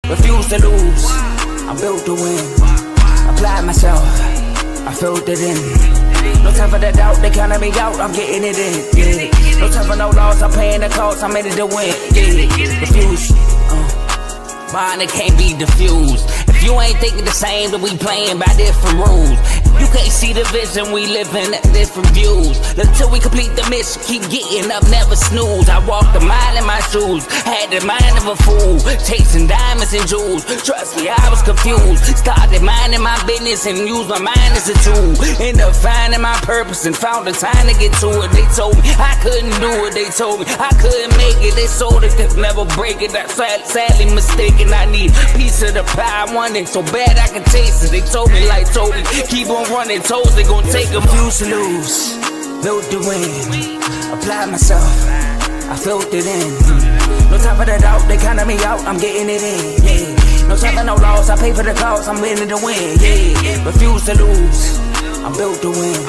Refuse to lose, I'm built to win. Apply myself, I filled it in. No time for the doubt, they counted me out, I'm getting it in. Yeah. No time for no loss, I'm paying the cost, I'm in it to win. Yeah. Refuse, mine it can't be diffused. If you ain't thinking the same, then we playing by different rules. You can't see the vision, we living at different views. Until we complete the mission, keep getting up, never snooze. I walked a mile in my shoes, had the mind of a fool, chasing diamonds and jewels. Trust me, I was confused. Started minding my business and used my mind as a tool. Ended up finding my purpose and found the time to get to it. They told me I couldn't do it, they told me I couldn't make it. They sold it, could never break it. That's sadly mistaken. I need a piece of the pie, I want it so bad I can taste it. They told me like Toby, keep on running toes, they gon' take a few to lose. Built to win, apply myself, I filled it in. No time for the doubt, they counted me out, I'm getting it in. Yeah. No time for no loss, I pay for the cost, I'm winning to win. Yeah. Refuse to lose, I'm built to win.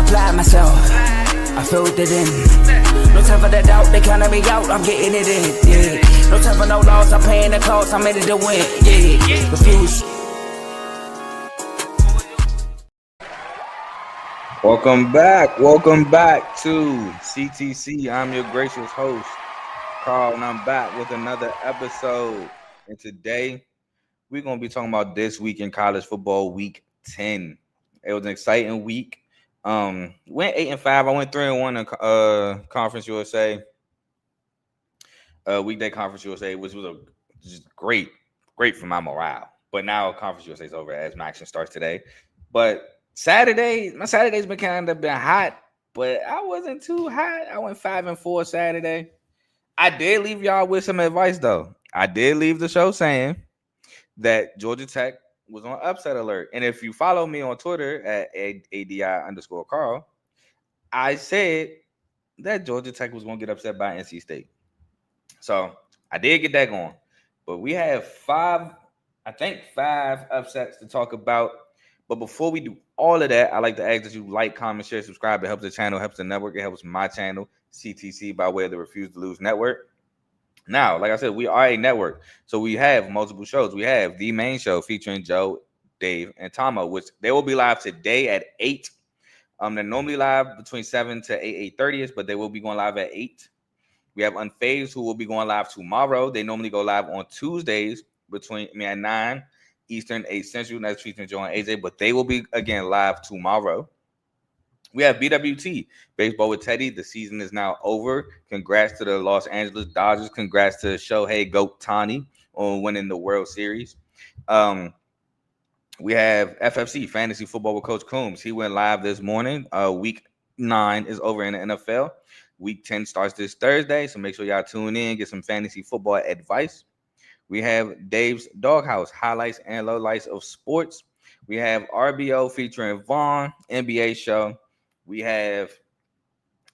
Apply myself, I filled it in. No time for the doubt, they counted me out, I'm getting it in. Yeah. No time for no loss, I'm paying the cost, I'm in it to win. Yeah. Refuse. Welcome back to CTC. I'm your gracious host, Carl, and I'm back with another episode. And today, we're going to be talking about this week in college football, week 10. It was an exciting week. Went 8-5. I went 3-1 in Conference USA, weekday Conference USA, which was just great for my morale. But now Conference USA is over as my action starts today. But my Saturday's been kind of hot, but I wasn't too hot. I went 5-4 Saturday. I did leave y'all with some advice, though. I did leave the show saying that Georgia Tech was on upset alert. And if you follow me on Twitter at ADI_Carl, I said that Georgia Tech was going to get upset by NC State. So I did get that going. But we have five upsets to talk about. But before we do all of that, I like to ask that you like, comment, share, subscribe. It helps the channel, helps the network. It helps my channel, CTC, by way of the Refuse to Lose Network. Now, like I said, we are a network. So we have multiple shows. We have the main show featuring Joe, Dave, and Tomo, which they will be live today at 8. They're normally live between 7 to 8:30, but they will be going live at 8. We have Unfazed, who will be going live tomorrow. They normally go live on Tuesdays at 9 Eastern, 8 Central. That's featuring Joe and AJ, but they will be again live tomorrow. We have BWT, Baseball with Teddy. The season is now over. Congrats to the Los Angeles Dodgers. Congrats to Shohei Ohtani on winning the World Series. We have FFC, Fantasy Football with Coach Coombs. He went live this morning. Week 9 is over in the NFL. Week 10 starts this Thursday, so make sure y'all tune in, get some fantasy football advice. We have Dave's Doghouse, highlights and lowlights of sports. We have RBO featuring Vaughn, NBA show. We have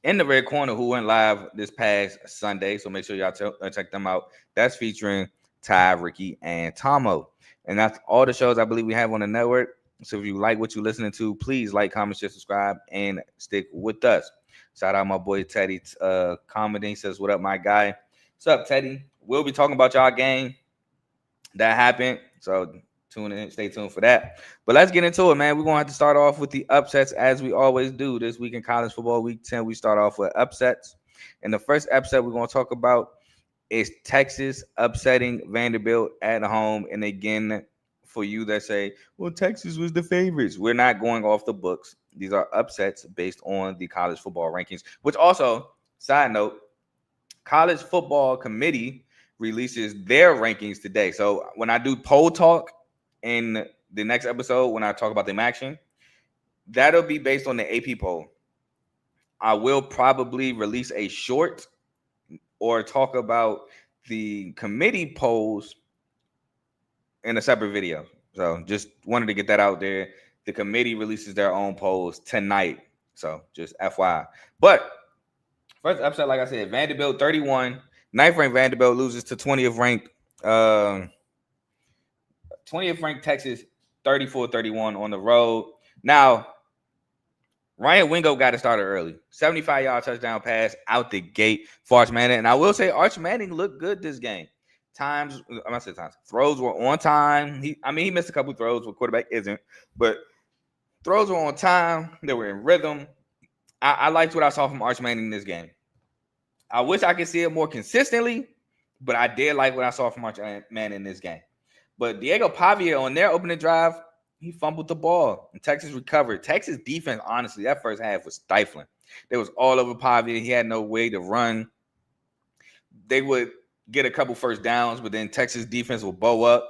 In the Red Corner, who went live this past Sunday, so make sure y'all check them out. That's featuring Ty, Ricky, and Tomo. And that's all the shows I believe we have on the network. So if you like what you're listening to, please like, comment, share, subscribe, and stick with us. Shout out my boy Teddy Comedy. Says, what up, my guy? What's up, Teddy? We'll be talking about y'all game that happened. So tune in, stay tuned for that. But let's get into it, man. We're going to have to start off with the upsets as we always do. This week in college football, week 10, we start off with upsets. And the first upset we're going to talk about is Texas upsetting Vanderbilt at home. And again, for you that say, well, Texas was the favorites, we're not going off the books. These are upsets based on the college football rankings, which also, side note, College Football Committee releases their rankings today. So when I do poll talk in the next episode, when I talk about them action, that'll be based on the AP poll. I will probably release a short or talk about the committee polls in a separate video. So just wanted to get that out there. The committee releases their own polls tonight. So just FYI. But first upset, like I said, Vanderbilt 31. 9th ranked Vanderbilt loses to 20th ranked Texas 34-31 on the road. Now, Ryan Wingo got it started early. 75-yard touchdown pass out the gate for Arch Manning. And I will say Arch Manning looked good this game. throws were on time. He missed a couple throws where quarterback isn't, but throws were on time. They were in rhythm. I liked what I saw from Arch Manning in this game. I wish I could see it more consistently, but I did like what I saw from Arch Manning in this game. But Diego Pavia on their opening drive, he fumbled the ball, and Texas recovered. Texas defense, honestly, that first half was stifling. They was all over Pavia. He had no way to run. They would get a couple first downs, but then Texas defense will bow up.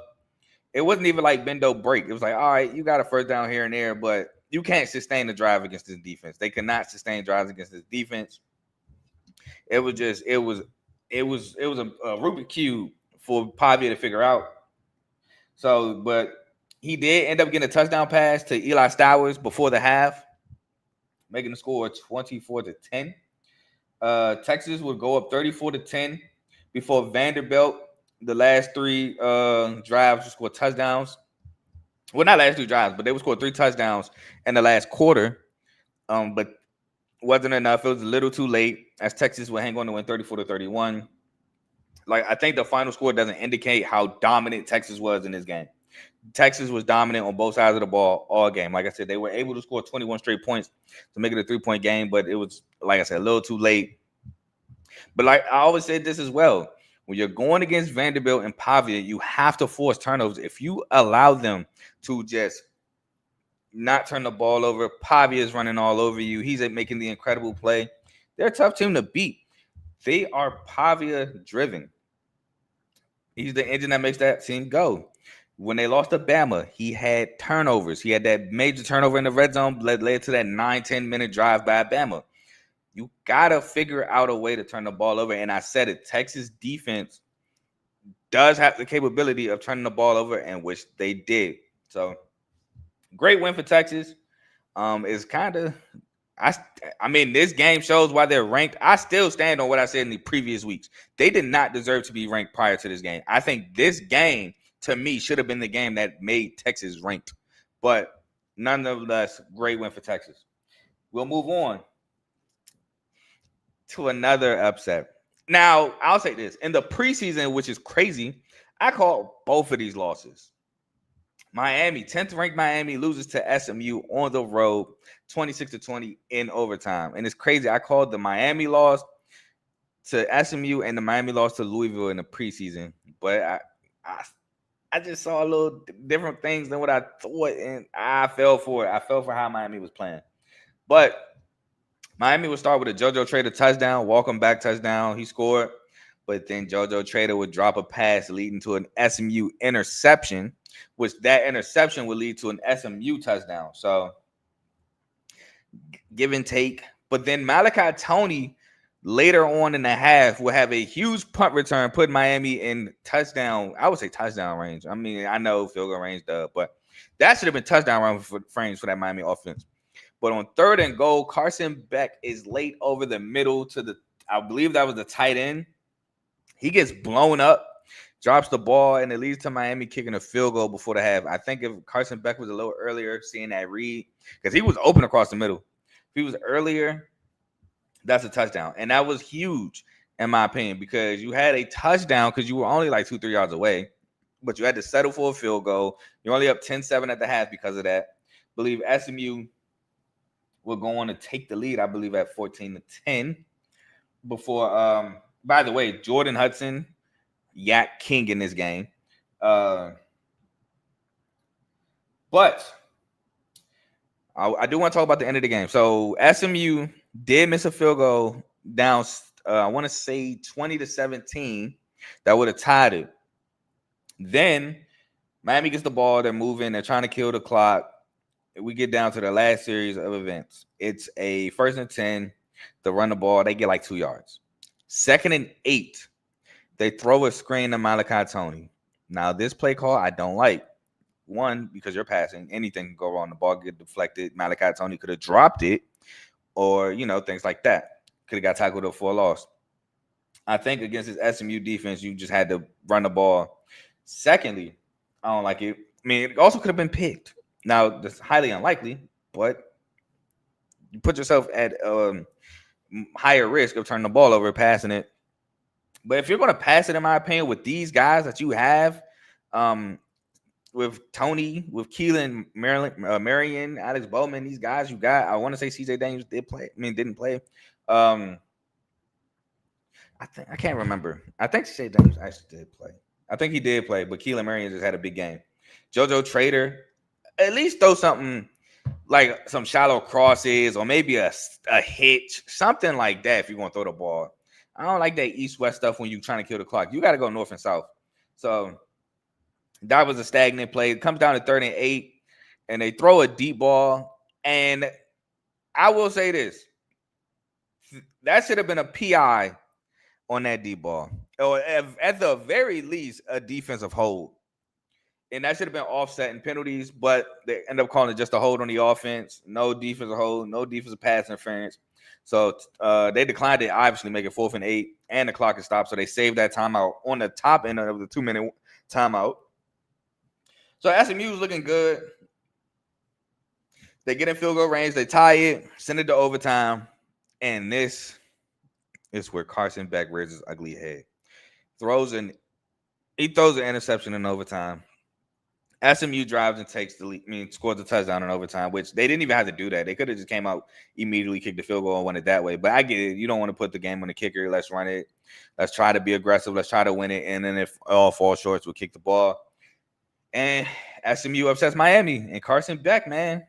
It wasn't even like bend don't break. It was like, all right, you got a first down here and there, but you can't sustain the drive against this defense. They cannot sustain drives against this defense. It was a Rubik's Cube for Pavia to figure out. So, but he did end up getting a touchdown pass to Eli Stowers before the half, making the score 24-10. Texas would go up 34-10 before Vanderbilt, the last three drives, would score touchdowns. Well, not last two drives, but they would score 3 touchdowns in the last quarter. But wasn't enough. It was a little too late as Texas would hang on to win 34-31. Like, I think the final score doesn't indicate how dominant Texas was in this game. Texas was dominant on both sides of the ball all game. Like I said, they were able to score 21 straight points to make it a 3-point game, but it was, like I said, a little too late. But like I always said this as well, when you're going against Vanderbilt and Pavia, you have to force turnovers. If you allow them to just not turn the ball over, Pavia is running all over you. He's making the incredible play. They're a tough team to beat. They are Pavia driven. He's the engine that makes that team go. When they lost to Bama, he had turnovers. He had that major turnover in the red zone led to that 9-10 minute drive by Bama. You got to figure out a way to turn the ball over. And I said it, Texas defense does have the capability of turning the ball over, and which they did. So, great win for Texas. It's kind of, I mean, this game shows why they're ranked. I still stand on what I said in the previous weeks. They did not deserve to be ranked prior to this game. I think this game, to me, should have been the game that made Texas ranked. But nonetheless, great win for Texas. We'll move on to another upset. Now, I'll say this. In the preseason, which is crazy, I called both of these losses. Miami, 10th ranked Miami, loses to SMU on the road, 26-20 in overtime. And it's crazy. I called the Miami loss to SMU and the Miami loss to Louisville in the preseason. But I just saw a little different things than what I thought, and I fell for it. I fell for how Miami was playing. But Miami would start with a JoJo Trader touchdown, welcome back touchdown. He scored, but then JoJo Trader would drop a pass leading to an SMU interception, which that interception would lead to an SMU touchdown. So give and take. But then Malachi Toney later on in the half will have a huge punt return, put Miami in touchdown. I would say touchdown range. I mean, I know field goal range, but that should have been touchdown range for that Miami offense. But on 3rd and goal, Carson Beck is late over the middle to I believe that was the tight end. He gets blown up, drops the ball, and it leads to Miami kicking a field goal before the half. I think if Carson Beck was a little earlier, seeing that read, because he was open across the middle. If he was earlier, that's a touchdown. And that was huge, in my opinion, because you had a touchdown because you were only like 2-3 yards away, but you had to settle for a field goal. You're only up 10-7 at the half because of that. I believe SMU will go on to take the lead, I believe, at 14-10 before, by the way, Jordan Hudson, Yak King in this game. But I do want to talk about the end of the game. So SMU did miss a field goal down, I want to say 20-17. That would have tied it. Then Miami gets the ball. They're moving. They're trying to kill the clock. We get down to the last series of events. It's a 1st and 10. They run the ball. They get like 2 yards. 2nd and 8. They throw a screen to Malachi Toney. Now, this play call I don't like. One, because you're passing. Anything can go wrong. The ball get deflected. Malachi Toney could have dropped it or, things like that. Could have got tackled up for a loss. I think against this SMU defense, you just had to run the ball. Secondly, I don't like it. I mean, it also could have been picked. Now, that's highly unlikely, but you put yourself at higher risk of turning the ball over, passing it. But if you're going to pass it, in my opinion, with these guys that you have, with Tony, with Keelan, Marion, Alex Bowman, these guys you got, I want to say CJ Daniels didn't play. I can't remember. I think CJ Daniels actually did play. I think he did play, but Keelan Marion just had a big game. JoJo Trader, at least throw something like some shallow crosses or maybe a hitch, something like that if you're going to throw the ball. I don't like that east-west stuff when you're trying to kill the clock. You got to go north and south. So that was a stagnant play. It comes down to 3rd and 8, and they throw a deep ball. And I will say this. That should have been a PI on that deep ball. Or at the very least, a defensive hold. And that should have been offset in penalties, but they end up calling it just a hold on the offense. No defensive hold, no defensive pass interference. So they declined to obviously make it 4th and 8, and the clock is stopped. So they saved that timeout on the top end of the 2-minute timeout. So SMU is looking good. They get in field goal range. They tie it, send it to overtime. And this is where Carson Beck raises his ugly head. He throws an interception in overtime. SMU drives and takes the lead, scores a touchdown in overtime, which they didn't even have to do that. They could have just came out, immediately kicked the field goal and won it that way. But I get it. You don't want to put the game on the kicker. Let's run it. Let's try to be aggressive. Let's try to win it. And then if all falls short, we'll kick the ball. And SMU upsets Miami. And Carson Beck, man,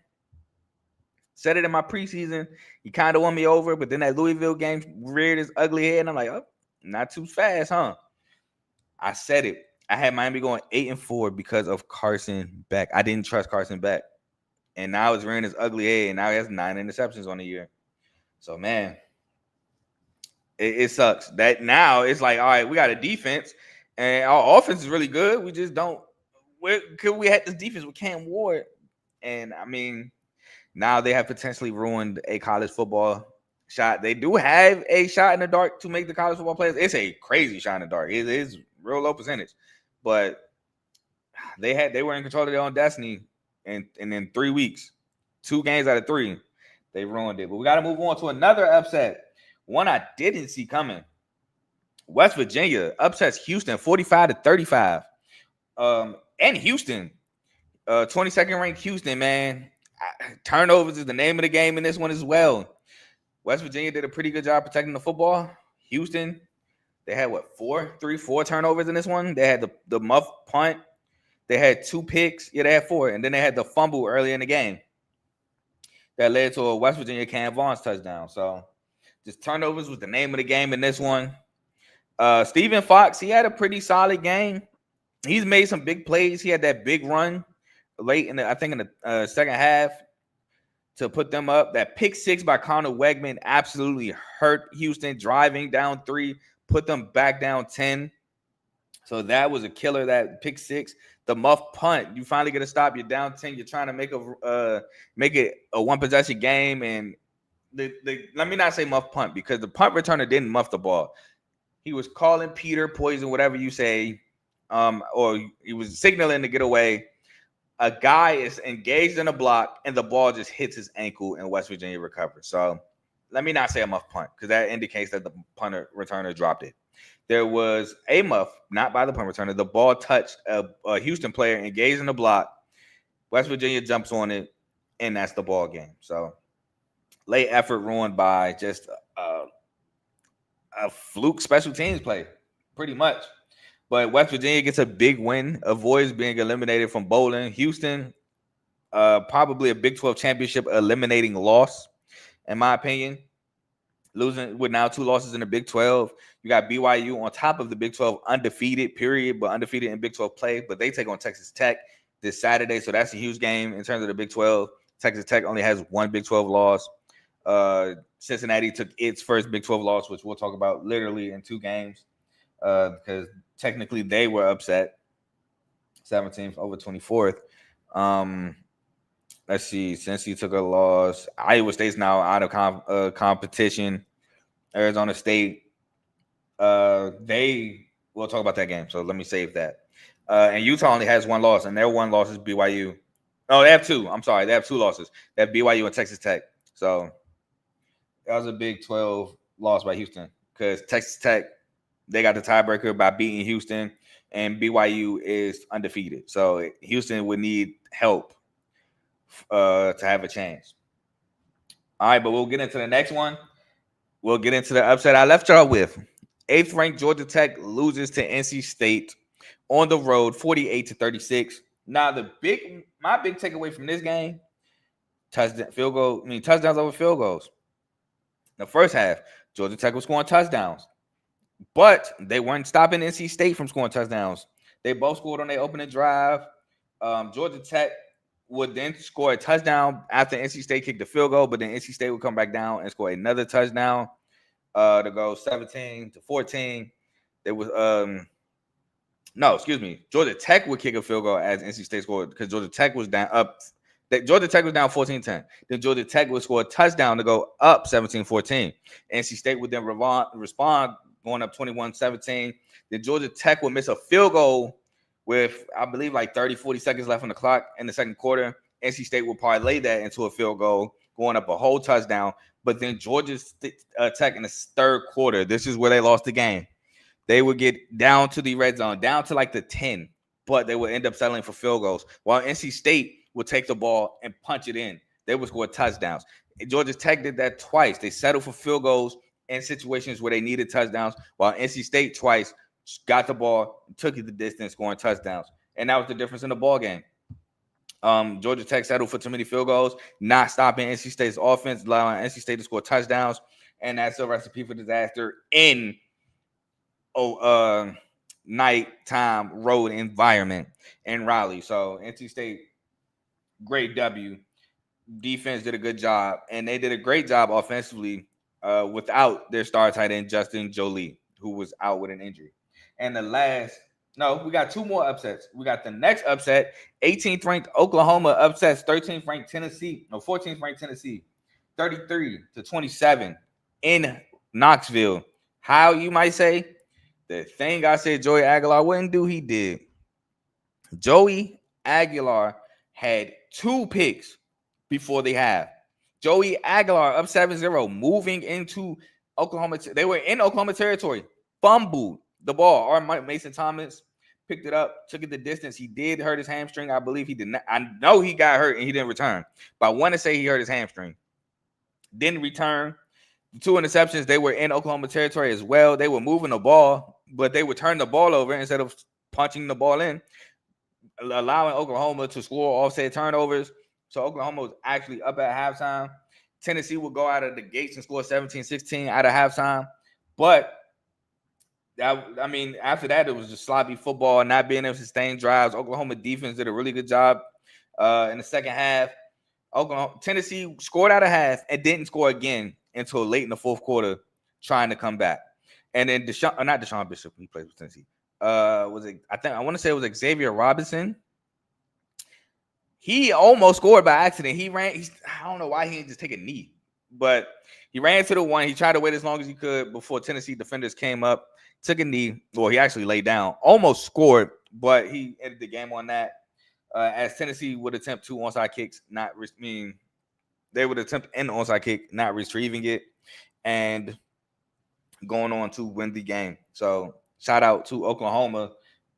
said it in my preseason. He kind of won me over, but then that Louisville game reared his ugly head. And I'm like, oh, not too fast, huh? I said it. I had Miami going 8-4 because of Carson Beck. I didn't trust Carson Beck. And now it's rearing his ugly head. And now he has 9 interceptions on the year. So, man, it sucks. That now it's like, all right, we got a defense. And our offense is really good. We just don't. Could we have this defense with Cam Ward? And, I mean, now they have potentially ruined a college football shot. They do have a shot in the dark to make the college football players. It's a crazy shot in the dark. It is real low percentage. But they were in control of their own destiny, and in 3 weeks, 2 games out of 3, they ruined it. But we got to move on to another upset, one I didn't see coming. West Virginia upsets Houston 45-35. And Houston, 22nd ranked Houston, man. Turnovers is the name of the game in this one as well. West Virginia did a pretty good job protecting the football. Houston, they had, 4 turnovers in this one. They had the muff punt. They had 2 picks. Yeah, they had 4. And then they had the fumble early in the game that led to a West Virginia Cam Vaughn's touchdown. So just turnovers was the name of the game in this one. Stephen Fox, he had a pretty solid game. He's made some big plays. He had that big run late in the second half to put them up. That pick 6 by Connor Wegman absolutely hurt Houston, driving down 3, put them back down 10. So that was a killer, that pick 6. The muff punt, you finally get a stop. You're down 10. You're trying to make it a 1-possession game. And let me not say muff punt, because the punt returner didn't muff the ball. He was calling Peter, poison, whatever you say, or he was signaling to get away. A guy is engaged in a block, and the ball just hits his ankle, and West Virginia recovers. So let me not say a muff punt, because that indicates that the punter returner dropped it. There was a muff, not by the punt returner. The ball touched a Houston player engaged in the block. West Virginia jumps on it, and that's the ball game. So late effort ruined by just a fluke special teams play, pretty much. But West Virginia gets a big win, avoids being eliminated from bowling. Houston, probably a Big 12 championship eliminating loss, in my opinion. Losing with now 2 losses in the Big 12. You got BYU on top of the Big 12 undefeated, period, but undefeated in Big 12 play. But they take on Texas Tech this Saturday, so that's a huge game in terms of the Big 12. Texas Tech only has 1 Big 12 loss. Cincinnati took its first Big 12 loss, which we'll talk about literally in 2 games, because technically they were upset 17th over 24th. Let's see. Cincy took a loss. Iowa State's now out of competition. Arizona State, we'll talk about that game. So let me save that. And Utah only has 1 loss, and their 1 loss is BYU. Oh, they have 2. I'm sorry. They have 2 losses. They have BYU and Texas Tech. So that was a Big 12 loss by Houston, because Texas Tech They got the tiebreaker by beating Houston, and BYU is undefeated. So Houston would need help to have a chance. All right, but we'll get into the next one. We'll get into the upset I left y'all with. 8th ranked Georgia Tech loses to NC State on the road, 48-36. Now, my big takeaway from this game, touchdowns over field goals. The first half, Georgia Tech was scoring touchdowns, but they weren't stopping NC State from scoring touchdowns. They both scored on their opening drive. Georgia Tech would then score a touchdown after NC State kicked the field goal, but then NC State would come back down and score another touchdown to go 17-14. There was Georgia Tech would kick a field goal as NC State scored because Georgia Tech was down 14-10. Then Georgia Tech would score a touchdown to go up 17-14. NC State would then respond going up 21-17. Then Georgia Tech would miss a field goal with, I believe, like 30-40 seconds left on the clock in the second quarter. NC State would parlay that into a field goal, going up a whole touchdown. But then Georgia Tech in the third quarter, this is where they lost the game. They would get down to the red zone, down to like the 10, but they would end up settling for field goals. While NC State would take the ball and punch it in. They would score touchdowns. Georgia Tech did that twice. They settled for field goals in situations where they needed touchdowns, while NC State twice got the ball, took it the distance, scoring touchdowns. And that was the difference in the ball game. Georgia Tech settled for too many field goals, not stopping NC State's offense, allowing NC State to score touchdowns. And that's a recipe for disaster in nighttime road environment in Raleigh. So NC State, great W. Defense did a good job, and they did a great job offensively without their star tight end Justin Jolie, who was out with an injury. And we got two more upsets. We got the next upset, 18th ranked Oklahoma upsets 13th ranked Tennessee, 14th ranked Tennessee, 33-27 in Knoxville. How, you might say? The thing I said Joey Aguilar wouldn't do, he did. Joey Aguilar had 2 picks before the half. Joey Aguilar up 7-0, moving into Oklahoma. They were in Oklahoma territory, fumbled the ball. Or Mason Thomas picked it up, took it the distance. He did hurt his hamstring. I believe he did not. I know he got hurt and he didn't return, but I want to say he hurt his hamstring. Didn't return. 2 interceptions. They were in Oklahoma territory as well. They were moving the ball, but they would turn the ball over instead of punching the ball in, allowing Oklahoma to score offset turnovers. So Oklahoma was actually up at halftime. Tennessee would go out of the gates and score 17-16 out of halftime. But, after that, it was just sloppy football, not being able to sustain drives. Oklahoma defense did a really good job in the second half. Tennessee scored out of half and didn't score again until late in the fourth quarter, trying to come back. And then not Deshaun Bishop, he plays with Tennessee. I want to say it was Xavier Robinson. He almost scored by accident. I don't know why he didn't just take a knee, but he ran to the one. He tried to wait as long as he could before Tennessee defenders came up, took a knee. Well, he actually laid down, almost scored, but he ended the game on that. As Tennessee would attempt 2 onside kicks, they would attempt an onside kick, not retrieving it, and going on to win the game. So shout out to Oklahoma.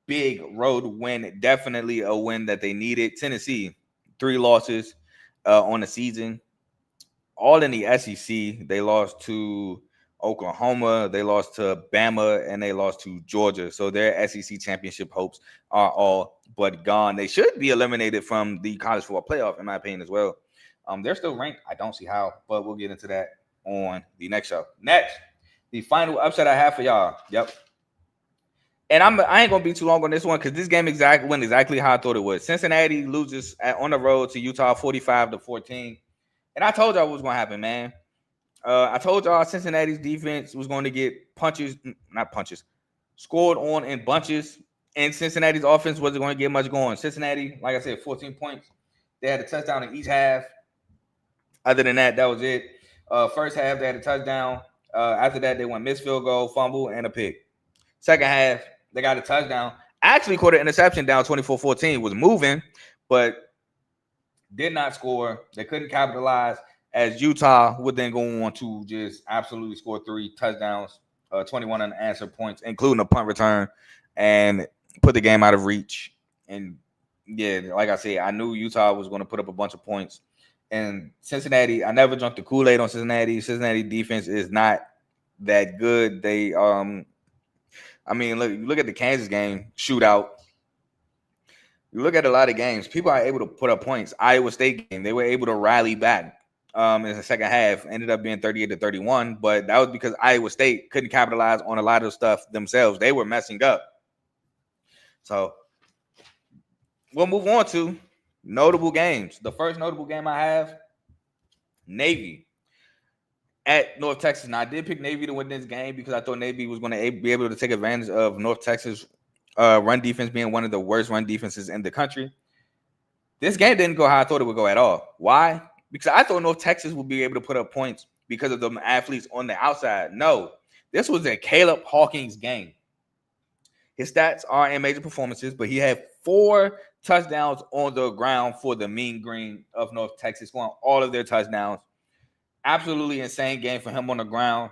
Big road win, definitely a win that they needed. Tennessee, 3 losses on the season, all in the SEC. They lost to Oklahoma, they lost to Bama, and they lost to Georgia. So their SEC championship hopes are all but gone. They should be eliminated from the college football playoff, in my opinion, as well. They're still ranked. I don't see how, but we'll get into that on the next show. Next, the final upset I have for y'all. Yep. And I ain't gonna be too long on this one because this game went exactly how I thought it would. Cincinnati loses on the road to Utah 45-14. And I told y'all what was gonna happen, man. I told y'all Cincinnati's defense was going to get scored on in bunches, and Cincinnati's offense wasn't going to get much going. Cincinnati, like I said, 14 points. They had a touchdown in each half. Other than that, that was it. First half, they had a touchdown. After that, they went missed field goal, fumble, and a pick. Second half, they got a touchdown. Actually caught an interception down 24-14. Was moving, but did not score. They couldn't capitalize, as Utah would then go on to just absolutely score 3 touchdowns 21 unanswered points, including a punt return, and put the game out of reach. And yeah, like I said, I knew Utah was going to put up a bunch of points. And Cincinnati, I never jumped the Kool-Aid on Cincinnati. Cincinnati defense is not that good. They I mean, look at the Kansas game shootout. You look at a lot of games, people are able to put up points. Iowa State game, they were able to rally back in the second half, ended up being 38-31, but that was because Iowa State couldn't capitalize on a lot of stuff themselves. They were messing up. So we'll move on to notable games. The first notable game I have, Navy at North Texas. Now, I did pick Navy to win this game because I thought Navy was going to be able to take advantage of North Texas run defense being one of the worst run defenses in the country. This game didn't go how I thought it would go at all. Why? Because I thought North Texas would be able to put up points because of the athletes on the outside. No, this was a Caleb Hawkins game. His stats are in major performances, but he had 4 touchdowns on the ground for the Mean Green of North Texas, scoring all of their touchdowns. Absolutely insane game for him on the ground.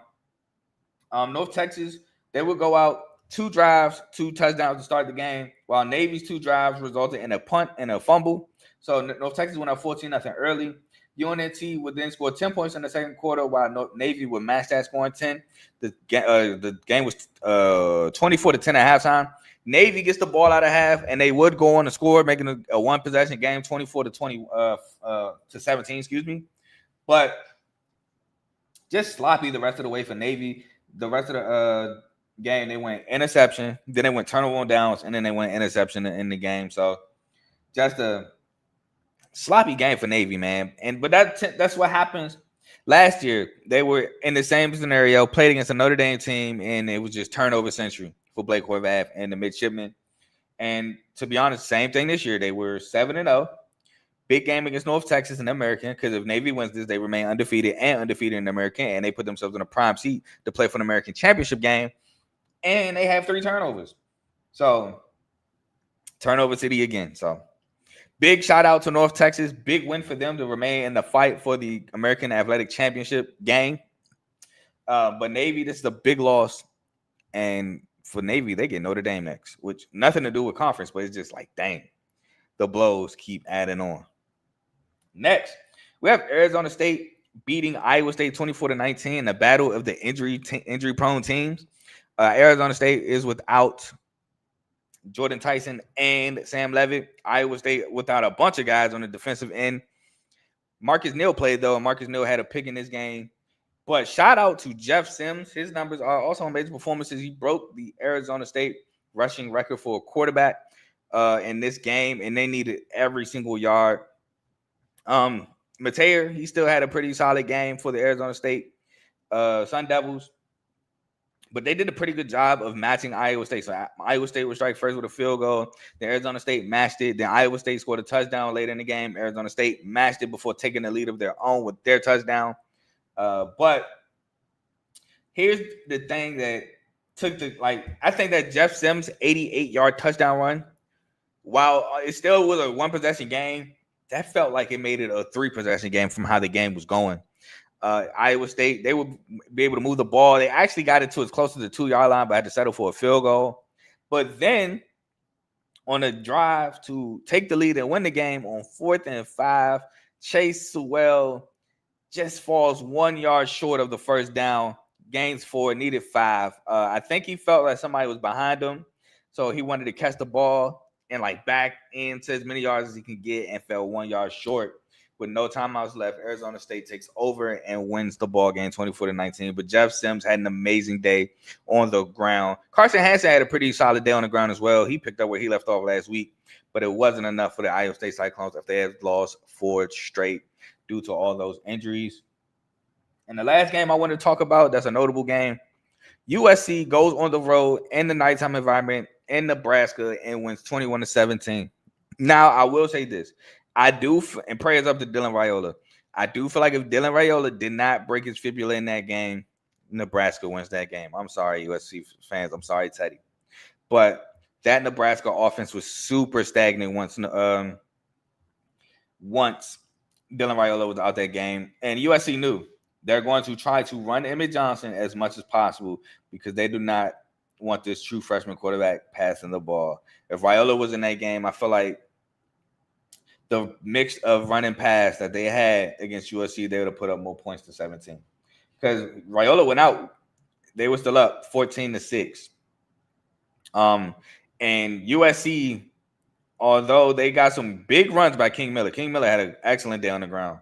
North Texas, they would go out 2 drives, 2 touchdowns to start the game, while Navy's 2 drives resulted in a punt and a fumble. So North Texas went up 14-0 early. UNT would then score 10 points in the second quarter, while Navy would match that, scoring 10. The game was 24-10 at halftime. Navy gets the ball out of half, and they would go on to score, making a one-possession game, 24-17. Excuse me, but just sloppy the rest of the way for Navy. The rest of the game, they went interception, then they went turnover on downs, and then they went interception in the game. So just a sloppy game for Navy, man. But that's what happens. Last year, they were in the same scenario, played against a Notre Dame team, and it was just turnover century for Blake Horvath and the midshipmen. And to be honest, same thing this year. They were 7-0. Big game against North Texas and the American, because if Navy wins this, they remain undefeated in the American, and they put themselves in a prime seat to play for the American championship game. And they have 3 turnovers. So, turnover city again. So, big shout out to North Texas. Big win for them to remain in the fight for the American Athletic Championship game. But Navy, this is a big loss. And for Navy, they get Notre Dame next, which nothing to do with conference, but it's just like, dang, the blows keep adding on. Next, we have Arizona State beating Iowa State 24-19 in the battle of the injury-prone teams. Arizona State is without Jordan Tyson and Sam Levitt. Iowa State without a bunch of guys on the defensive end. Marcus Neal played, though. Marcus Neal had a pick in this game. But shout out to Jeff Sims. His numbers are also on major performances. He broke the Arizona State rushing record for a quarterback in this game, and they needed every single yard. Mateer, he still had a pretty solid game for the Arizona State Sun Devils. But they did a pretty good job of matching Iowa State. So Iowa State would strike first with a field goal. Then Arizona State matched it. Then Iowa State scored a touchdown later in the game. Arizona State matched it before taking the lead of their own with their touchdown. But here's the thing that took I think that Jeff Sims' 88-yard touchdown run, while it still was a one-possession game, that felt like it made it a 3-possession game from how the game was going. Iowa State, they would be able to move the ball. They actually got it to as close to the 2-yard line, but had to settle for a field goal. But then on a drive to take the lead and win the game on 4th and 5, Chase Sewell just falls 1 yard short of the first down, gains 4, needed 5. I think he felt like somebody was behind him, so he wanted to catch the ball and back into as many yards as he can get, and fell 1 yard short. With no timeouts left, Arizona State takes over and wins the ball game 24-19. But Jeff Sims had an amazing day on the ground. Carson Hansen had a pretty solid day on the ground as well. He picked up where he left off last week, but it wasn't enough for the Iowa State Cyclones after they had lost 4 straight due to all those injuries. And the last game I want to talk about, that's a notable game. USC goes on the road in the nighttime environment in Nebraska and wins 21-17. Now, I will say this. I do, and prayers up to Dylan Raiola. I do feel like if Dylan Raiola did not break his fibula in that game, Nebraska wins that game. I'm sorry, USC fans. I'm sorry, Teddy. But that Nebraska offense was super stagnant once Dylan Raiola was out that game. And USC knew they're going to try to run Emmett Johnson as much as possible because they do not want this true freshman quarterback passing the ball. If Raiola was in that game, I feel like the mix of running pass that they had against USC, they would have put up more points to 17. Because Raiola went out, they were still up 14-6. And USC, although they got some big runs by King Miller had an excellent day on the ground.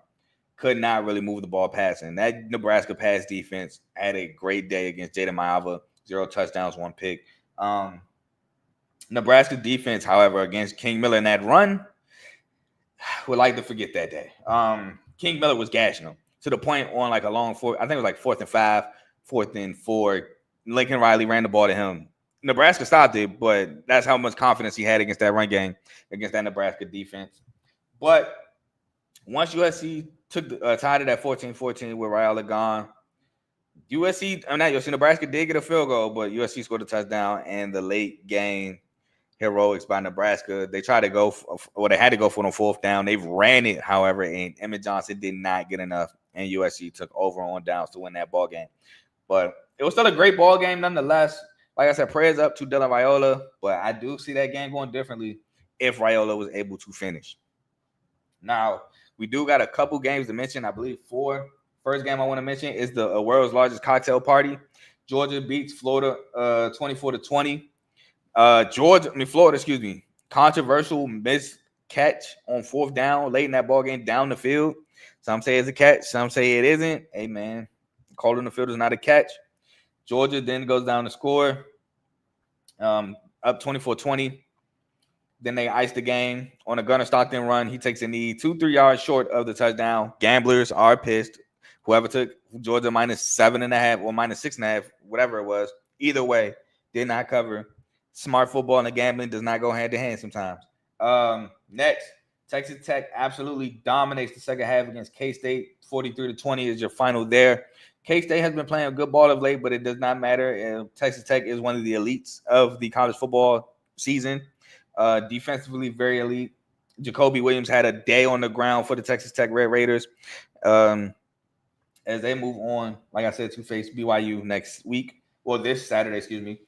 Could not really move the ball passing. That Nebraska pass defense had a great day against Jaden Maiava. 0 touchdowns, 1 pick. Nebraska defense, however, against King Miller in that run, would like to forget that day. King Miller was gashing them to the point on like a long fourth. I think it was like 4th and 5, 4th and 4. Lincoln Riley ran the ball to him. Nebraska stopped it, but that's how much confidence he had against that run game, against that Nebraska defense. But once USC tied it at 14-14 with Raiola gone, Nebraska did get a field goal, but USC scored a touchdown, and the late game heroics by Nebraska. They tried to go, they had to go for it on 4th down. They ran it, however, and Emmett Johnson did not get enough, and USC took over on downs to win that ball game. But it was still a great ball game nonetheless. Like I said, prayers up to Dylan Raiola, but I do see that game going differently if Raiola was able to finish. Now, we do got a couple games to mention. I believe 4. First game I want to mention is the world's largest cocktail party. Georgia beats Florida 24-20. Florida, controversial missed catch on 4th down late in that ball game down the field. Some say it's a catch, some say it isn't. Hey, man, calling the field is not a catch. Georgia then goes down to score, up 24-20. Then they ice the game on a Gunnar Stockton run. He takes a knee 2-3 yards short of the touchdown. Gamblers are pissed. Whoever took Georgia -7.5 or -6.5, whatever it was, either way, did not cover. Smart football and the gambling does not go hand in hand sometimes. Next, Texas Tech absolutely dominates the second half against K-State. 43-20 is your final there. K-State has been playing a good ball of late, but it does not matter. Texas Tech is one of the elites of the college football season. Defensively, very elite. Jacoby Williams had a day on the ground for the Texas Tech Red Raiders. As they move on, like I said, to face BYU next week, or this Saturday,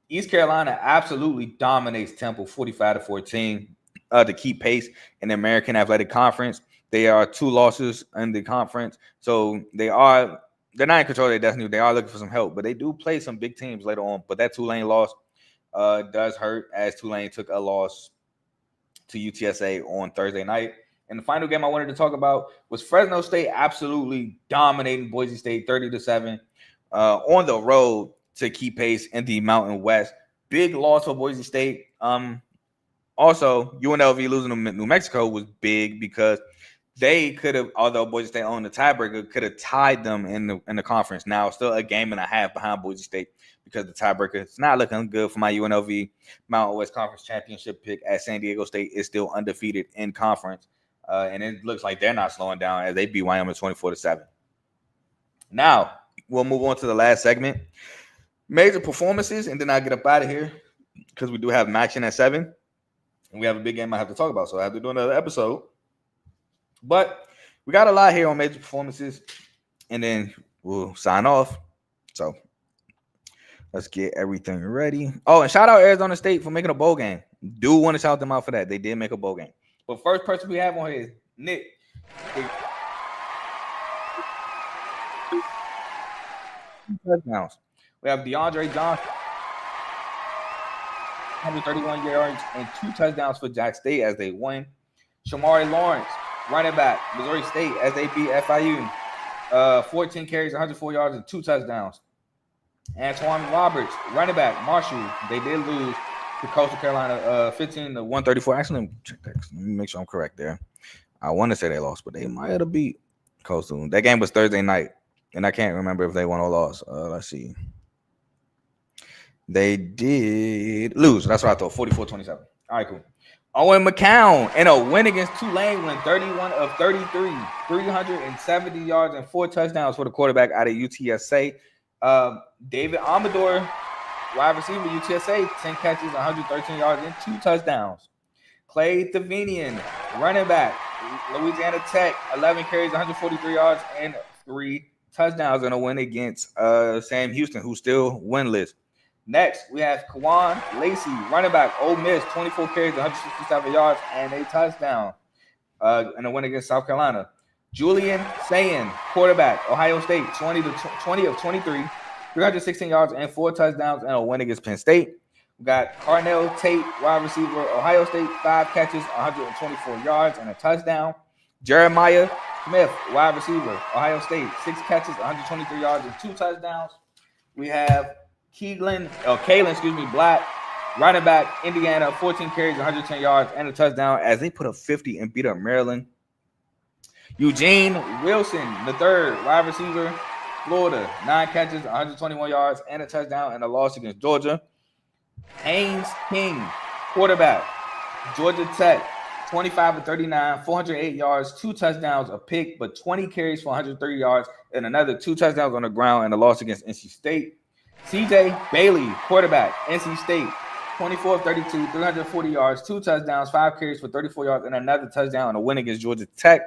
East Carolina absolutely dominates Temple 45-14 to keep pace in the American Athletic Conference. They are 2 losses in the conference, so they're not in control of their destiny. They are looking for some help, but they do play some big teams later on. But that Tulane loss does hurt, as Tulane took a loss to UTSA on Thursday night. And the final game I wanted to talk about was Fresno State absolutely dominating Boise State 30-7 on the road to keep pace in the Mountain West. Big loss for Boise State. Also, UNLV losing to New Mexico was big because they could have, although Boise State owned the tiebreaker, could have tied them in the conference. Now, still a game and a half behind Boise State because the tiebreaker is not looking good for my UNLV Mountain West Conference Championship pick, as San Diego State is still undefeated in conference. And it looks like they're not slowing down as they beat Wyoming 24-7. Now, we'll move on to the last segment. Major performances, and then I'll get up out of here because we do have matching at 7. And we have a big game I have to talk about, so I have to do another episode. But we got a lot here on major performances, and then we'll sign off. So let's get everything ready. Oh, and shout out Arizona State for making a bowl game. Do want to shout them out for that. They did make a bowl game. But first person we have on here is Nick. Touchdowns. We have DeAndre Johnson, 131 yards and 2 touchdowns for Jack State as they win. Shamari Lawrence, running back, Missouri State, as they beat FIU. 14 carries, 104 yards, and 2 touchdowns. Antoine Roberts, running back, Marshall, they did lose to Coastal Carolina 15-134. Actually, let me check that. Let me make sure I'm correct there. I want to say they lost, but they might have beat Coastal. That game was Thursday night, and I can't remember if they won or lost. Let's see. They did lose. That's what I thought, 44-27. All right, cool. Owen McCown in a win against Tulane, went 31 of 33, 370 yards and 4 touchdowns for the quarterback out of UTSA. David Amador, wide receiver, UTSA, 10 catches, 113 yards, and 2 touchdowns. Clay Tavinian, running back, Louisiana Tech, 11 carries, 143 yards, and 3 touchdowns in a win against Sam Houston, who's still winless. Next, we have Kawan Lacey, running back, Ole Miss, 24 carries, 167 yards, and a touchdown in a win against South Carolina. Julian Sayin, quarterback, Ohio State, 20 of 23, 316 yards and 4 touchdowns in a win against Penn State. We got Carnell Tate, wide receiver, Ohio State, 5 catches, 124 yards and a touchdown. Jeremiah Smith, wide receiver, Ohio State, 6 catches, 123 yards and 2 touchdowns. We have Kalen Black, running back, Indiana, 14 carries, 110 yards and a touchdown as they put up 50 and beat up Maryland. Eugene Wilson, the third, wide receiver, Florida, 9 catches, 121 yards and a touchdown in a loss against Georgia. Haynes King, quarterback, Georgia Tech, 25 of 39, 408 yards, 2 touchdowns, a pick, but 20 carries for 130 yards and another 2 touchdowns on the ground in a loss against NC State. CJ Bailey, quarterback, NC State, 24 of 32, 340 yards, 2 touchdowns, 5 carries for 34 yards, and another touchdown in a win against Georgia Tech.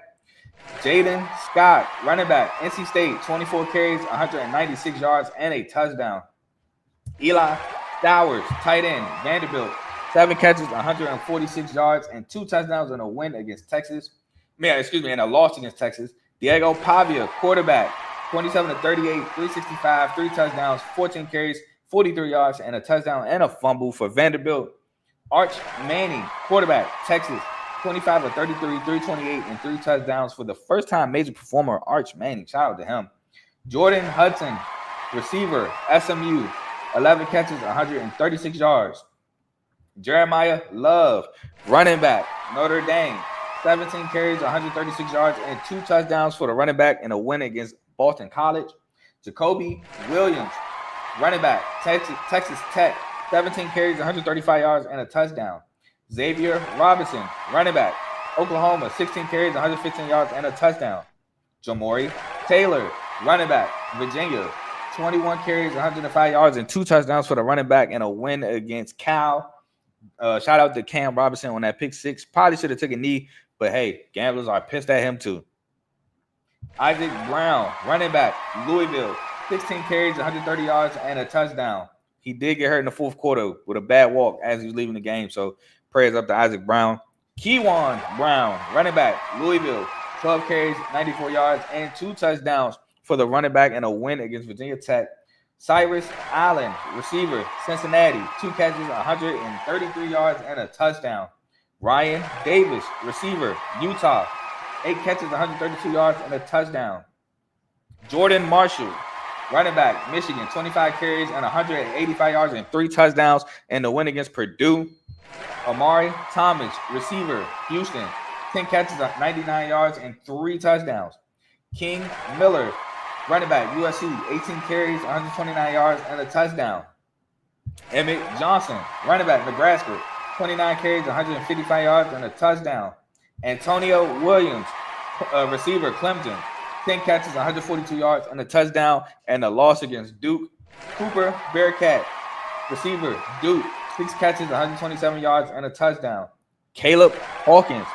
Jaden Scott, running back, NC State, 24 carries, 196 yards, and a touchdown. Eli Stowers, tight end, Vanderbilt, 7 catches, 146 yards, and 2 touchdowns in a win against Texas. In a loss against Texas. Diego Pavia, quarterback, 27 of 38, 365, 3 touchdowns, 14 carries, 43 yards, and a touchdown and a fumble for Vanderbilt. Arch Manning, quarterback, Texas, 25 of 33, 328, and 3 touchdowns for the first time major performer, Arch Manning. Shout out to him. Jordan Hudson, receiver, SMU, 11 catches, 136 yards. Jeremiah Love, running back, Notre Dame, 17 carries, 136 yards, and 2 touchdowns for the running back in a win against Boston College. Jacoby Williams, running back, Texas Tech, 17 carries, 135 yards, and a touchdown. Xavier Robinson, running back, Oklahoma, 16 carries, 115 yards, and a touchdown. Jamori Taylor, running back, Virginia, 21 carries, 105 yards, and 2 touchdowns for the running back in a win against Cal. Shout out to Cam Robinson on that pick 6. Probably should have taken a knee, but hey, gamblers are pissed at him too. Isaac Brown, running back, Louisville, 16 carries, 130 yards, and a touchdown. He did get hurt in the fourth quarter with a bad walk as he was leaving the game, so prayers up to Isaac Brown. Kewan Brown, running back, Louisville, 12 carries, 94 yards, and 2 touchdowns for the running back in a win against Virginia Tech. Cyrus Allen, receiver, Cincinnati, 2 catches, 133 yards, and a touchdown. Ryan Davis, receiver, Utah, 8 catches, 132 yards, and a touchdown. Jordan Marshall, running back, Michigan, 25 carries and 185 yards and 3 touchdowns in the win against Purdue. Amari Thomas, receiver, Houston, 10 catches, 99 yards, and 3 touchdowns. King Miller, running back, USC, 18 carries, 129 yards, and a touchdown. Emmett Johnson, running back, Nebraska, 29 carries, 155 yards, and a touchdown. Antonio Williams, receiver, Clemson, 10 catches, 142 yards, and a touchdown, and a loss against Duke. Cooper Bearcat, receiver, Duke, 6 catches, 127 yards, and a touchdown. Caleb Hawkins,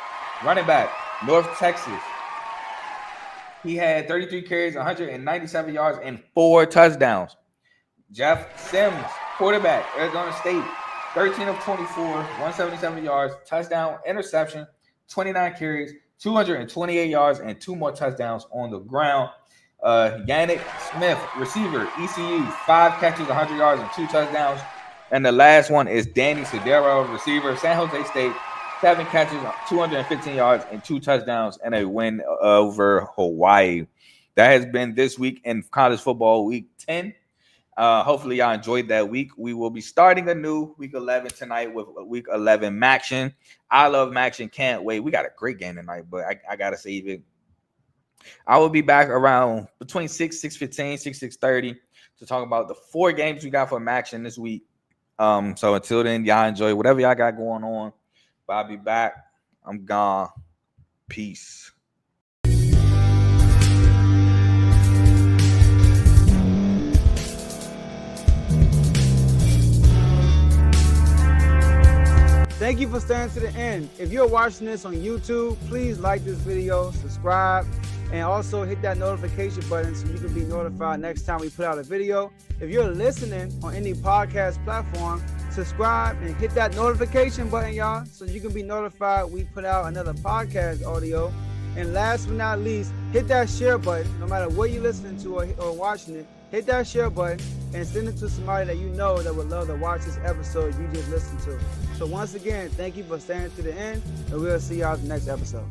running back, North Texas. He had 33 carries, 197 yards, and 4 touchdowns. Jeff Sims, quarterback, Arizona State, 13 of 24, 177 yards, touchdown, interception, 29 carries, 228 yards, and 2 more touchdowns on the ground. Yannick Smith, receiver, ECU, 5 catches, 100 yards, and 2 touchdowns. And the last one is Danny Sedero, receiver, San Jose State, 7 catches, 215 yards, and 2 touchdowns, and a win over Hawaii. That has been this week in college football, week 10. Hopefully, y'all enjoyed that week. We will be starting a new week 11 tonight with week 11 Maction. I love Maction. Can't wait. We got a great game tonight, but I got to save it. I will be back around between 6:15, 6:30 to talk about the 4 games we got for Maction this week. So until then, y'all enjoy whatever y'all got going on. But I'll be back. I'm gone. Peace. Thank you for staying to the end. If you're watching this on YouTube, please like this video, subscribe, And also hit that notification button so you can be notified next time we put out a video. If you're listening on any podcast platform, subscribe and hit that notification button, y'all, so you can be notified we put out another podcast audio. And last but not least, hit that share button. No matter what you're listening to or watching it, hit that share button and send it to somebody that you know that would love to watch this episode you just listened to. So once again, thank you for staying to the end, and we'll see y'all in the next episode.